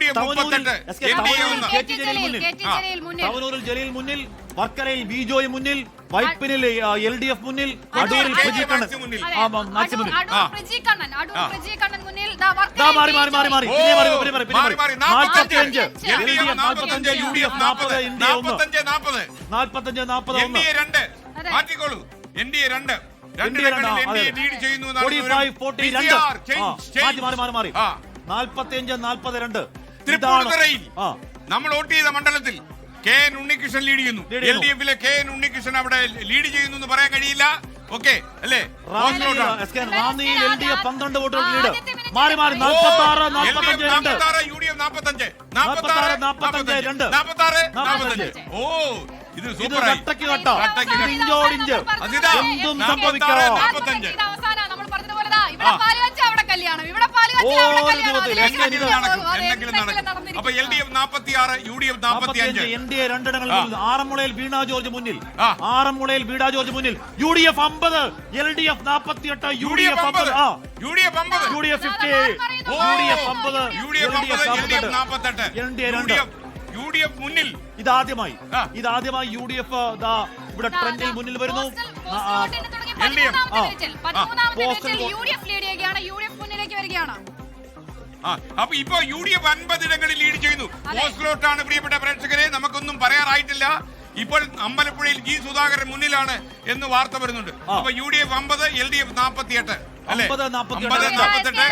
UDF 38, NDA 1. തവനൂരിൽ Jaleel മുന്നിൽ, വർക്കലയിൽ ബിജോയ് മുന്നിൽ, വൈപ്പിനിൽ LDF മുന്നിൽ, അടൂരിൽ പ്രജിക്കണ്ണൻ നമ്മൾ വോട്ട് ചെയ്ത മണ്ഡലത്തിൽ KN ഉണ്ണികൃഷ്ണൻ ലീഡ് ചെയ്യുന്നു. LDF-ലെ KN ഉണ്ണികൃഷ്ണൻ അവിടെ ലീഡ് ചെയ്യുന്നു എന്ന് പറയാൻ കഴിയില്ല. ഓക്കെ അല്ലേ? റാന്നിയിൽ LDF 12 വോട്ടുകൾ ലീഡ്. മാറി 46 45. ഓ ഇത് സൂപ്പറായി. എന്തും സംഭവിക്കാം. അപ്പൊ LDF 46, UDF 45. NDA രണ്ടിടങ്ങളിൽ ആറന്മുളയിൽ വീണ ജോർജ് മുന്നിൽ, ആറന്മുളയിൽ വീണ ജോർജ് മുന്നിൽ. UDF 50, LDF 48, UDF 50, UDF 50, UDF 50, UDF 48, UDF മുന്നിൽ. ഇതാദ്യമായി UDF ഇവിടെ ട്രെൻഡിൽ മുന്നിൽ വരുന്നു. അപ്പൊ ഇപ്പൊ UDF 50 ഇടങ്ങളിൽ ലീഡ് ചെയ്യുന്നു. പോസ്റ്റ്ലോട്ടാണ് പ്രിയപ്പെട്ട പ്രേക്ഷകരെ, നമുക്കൊന്നും പറയാറായിട്ടില്ല. ഇപ്പോൾ അമ്പലപ്പുഴയിൽ G സുധാകരൻ മുന്നിലാണ് എന്ന് വാർത്ത വരുന്നുണ്ട്. അപ്പൊ UDF 50, LDF 48 അല്ലെ? 48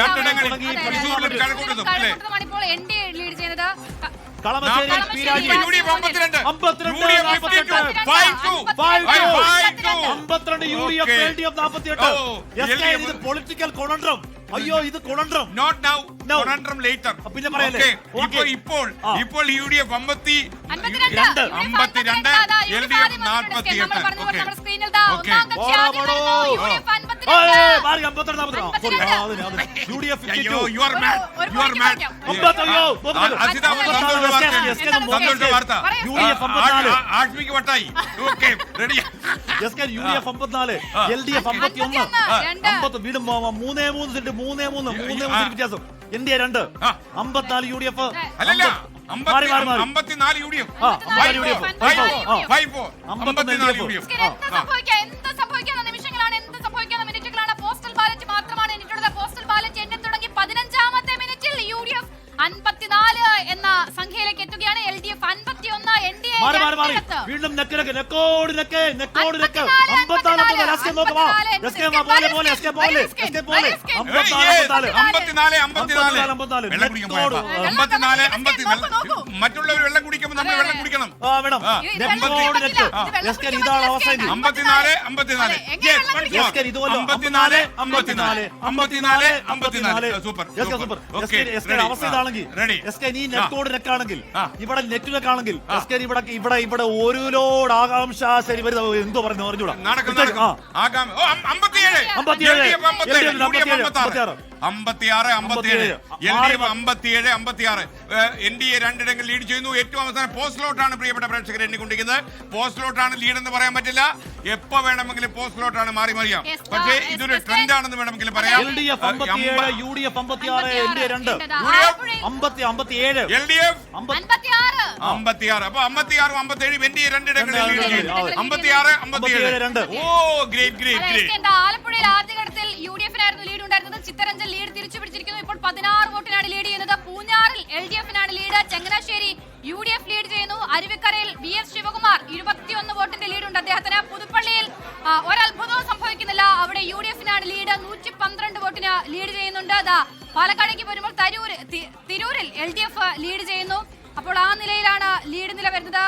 രണ്ടിടങ്ങളിൽ തൃശ്ശൂരിലും കഴക്കൂട്ടത്തും അല്ലെ? കളമശ്ശേരിയിൽ UDF 52, LDF 48. ഇത് പൊളിറ്റിക്കൽ കൊളണ്ട്രം. അയ്യോ ഇത് conundrum. Not now, conundrum later. പിന്നെ പറയല്ലേ. ഇപ്പോൾ UDF 52, LDF 48. ആഷ്മിക്ക് വട്ടായി. UDF 54, LDF 51, വീണ്ടും 3 സെന്റ് വ്യത്യാസം. NDA 2, 54 UDF. അല്ലല്ല 54 UDF. പോസ്റ്റൽ ബാലറ്റ് മാത്രമാണ് എന്നിട്ടുള്ളത്. പോസ്റ്റൽ ബാലറ്റ് എന്നെ തുടങ്ങി 15ാമത്തെ മിനിറ്റിൽ UDF 54 എന്ന സംഖ്യയിലേക്ക് എത്തുകയാണ്. LDF 51, NDA വീണ്ടും നെക്കോട് 54. മറ്റുള്ളവർ വെള്ളം കുടിക്കുമ്പോൾ നമ്മൾ വെള്ളം കുടിക്കണം. ഇതാണ് അവസ്ഥ. 54. സൂപ്പർ. അവസ്ഥ ഇതാണെങ്കിൽ നീ നെക്കാണെങ്കിൽ ഇവിടെ നെറ്റിലേക്കാണെങ്കിൽ ഇവിടെ ഒരു ലോഡ് ആകാംക്ഷ ശരി വരുന്നത് എന്തോ പറഞ്ഞു പറഞ്ഞൂടാ. 56, 57. NDA രണ്ടിടങ്ങൾ ലീഡ് ചെയ്യുന്നു. ഏറ്റവും അവസാനം പോസ്റ്റ്ലോട്ടാണ് പ്രിയപ്പെട്ട പ്രേക്ഷകർ എണ്ണിക്കൊണ്ടിരിക്കുന്നത്. പോസ്റ്റ്ലോട്ടാണ് ലീഡ് എന്ന് പറയാൻ പറ്റില്ല. എപ്പോ വേണമെങ്കിലും പോസ്റ്റ്ലോട്ടാണ് മാറി മറിയാം. പക്ഷേ ഇതൊരു ട്രെൻഡ് ആണെന്ന് വേണമെങ്കിലും പറയാം. LDF 57, UDF 56, NDA 2, LDF 56. അപ്പൊ 56, 57 NDA രണ്ടിടങ്ങളിൽ ലീഡ് ചെയ്യുന്നു. 56, 57. ഓ ഗ്രേറ്റ്. ആലപ്പുഴയിൽ ആദ്യഘട്ടത്തിൽ UDF-നായിരുന്നു ലീഡ് ഉണ്ടായിരുന്നത്. ചിത്തരഞ്ജൻ ലീഡ് തിരിച്ചു പിടിച്ചിരിക്കുന്നു. ഇപ്പോൾ 16 വോട്ടിനാണ് ലീഡ് ചെയ്യുന്നത്. പൂഞ്ഞാറിൽ LDF-നാണ് ലീഡ്. ചങ്ങനാശ്ശേരി UDF ലീഡ് ചെയ്യുന്നു. അരുവിക്കരയിൽ VS ശിവകുമാർ 21 വോട്ടിന്റെ ലീഡുണ്ട് അദ്ദേഹത്തിന്. പുതുപ്പള്ളിയിൽ ഒരത്ഭുതവും സംഭവിക്കുന്നില്ല. അവിടെ UDF-നാണ് ലീഡ്. 112 വോട്ടിന് ലീഡ് ചെയ്യുന്നുണ്ട്. പാലക്കാടേക്ക് വരുമ്പോൾ തിരൂരിൽ LDF ലീഡ് ചെയ്യുന്നു. അപ്പോൾ ആ നിലയിലാണ് ലീഡ് നില വരുന്നത്.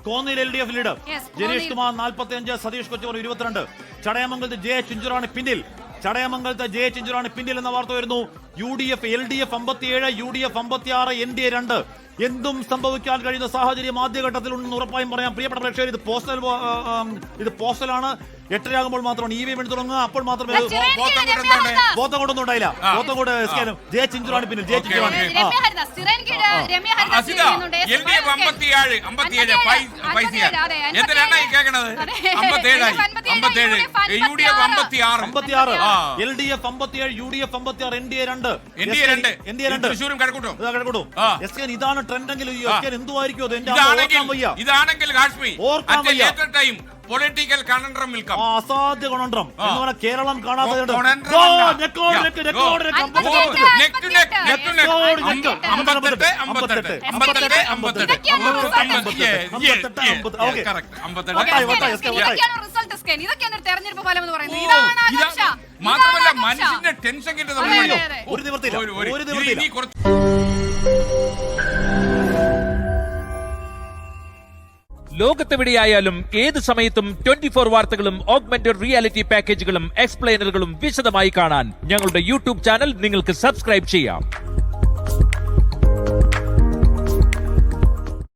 കോന്നിയിൽ LDF ലീഡ്. ജനീഷ് കുമാർ 45, സതീഷ് കൊച്ചൂർ 22. ചടയമംഗലത്ത് ജെ ചിഞ്ചുറാണ് പിന്നിൽ. എന്ന വാർത്ത വരുന്നു. LDF 57, UDF 56, NDA 2. എന്തും സംഭവിക്കാൻ കഴിയുന്ന സാഹചര്യം ആദ്യഘട്ടത്തിൽ ഉണ്ടെന്ന് ഉറപ്പായും പറയാം. പ്രിയപ്പെട്ട പ്രേക്ഷകർ, ഇത് പോസ്റ്റലാണ്. 8:30 മാത്രമാണ് EVM തുടങ്ങുക. അപ്പോൾ മാത്രമേ പോത്തങ്കോട്ടൊന്നും ഉണ്ടായില്ല. പോത്തങ്കോട് ജയ ചിഞ്ചുറാണ് പിന്നിൽ. Jaya ചിഞ്ചുറാണ് LDF 57, UDF 56, NDA 2. ഇതാണ് ട്രെൻഡെങ്കിൽ എന്തുമായിരിക്കും അത്? ഇതാണെങ്കിൽ പൊളിറ്റിക്കൽ കണണ്ട്രം വിൽക്കാം. അസാധ്യ കണണ്ട്രം എന്ന് പറഞ്ഞാൽ കേരളം കാണാതെ തെരഞ്ഞെടുപ്പ് ഫലം എന്ന് പറയുന്നത്. മാത്രമല്ല മനുഷ്യന്റെ ടെൻഷൻ കിട്ടുന്ന ഒരു നിവൃത്തിയില്ല. ലോകത്തെവിടെയായാലും ഏത് സമയത്തും 24 വാർത്തകളും ഓഗ്മെന്റഡ് റിയാലിറ്റി പാക്കേജുകളും എക്സ്പ്ലെയിനറുകളും വിശദമായി കാണാൻ ഞങ്ങളുടെ യൂട്യൂബ് ചാനൽ നിങ്ങൾക്ക് സബ്സ്ക്രൈബ് ചെയ്യാം.